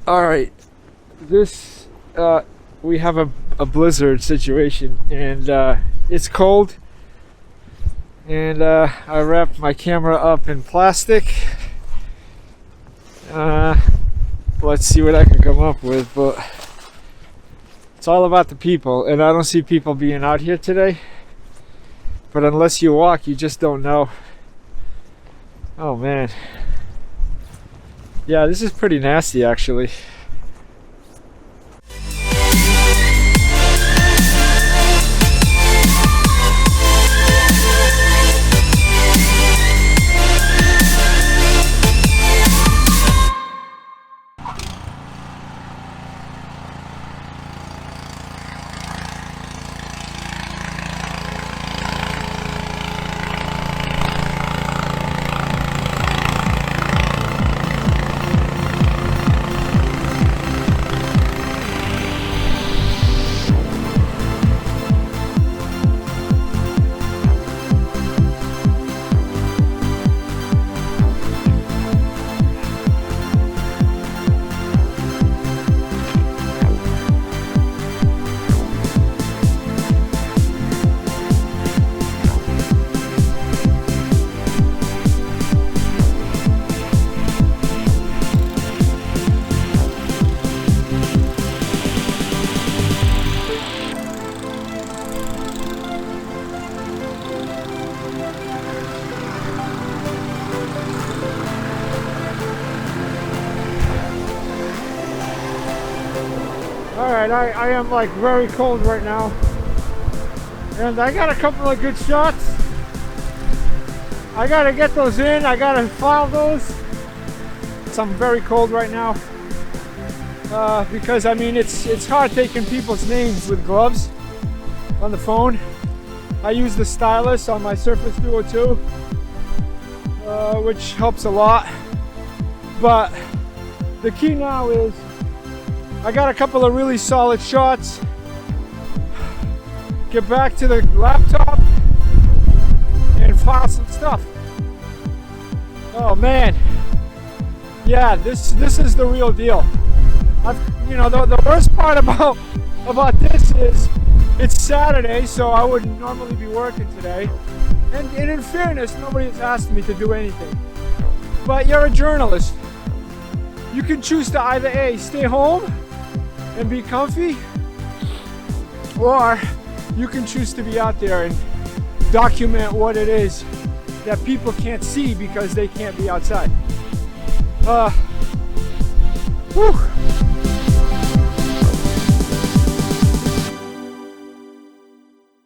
All right, this we have a blizzard situation, and it's cold. And I wrapped my camera up in plastic. Let's see what I can come up with, but it's all about the people, and I don't see people being out here today. But unless you walk, you just don't know. Oh man. Yeah, this is pretty nasty actually. Alright, I am like very cold right now. And I got a couple of good shots. I gotta get those in, I gotta file those. So I'm very cold right now. Because I mean it's hard taking people's names with gloves on the phone. I use the stylus on my Surface Duo 2, which helps a lot. But the key now is I got a couple of really solid shots. Get back to the laptop and file some stuff. Oh man, yeah, this is the real deal. The worst part about this is it's Saturday, so I wouldn't normally be working today. And in fairness, nobody has asked me to do anything. But you're a journalist. You can choose to either A, stay home and be comfy, or you can choose to be out there and document what it is that people can't see because they can't be outside. Whew.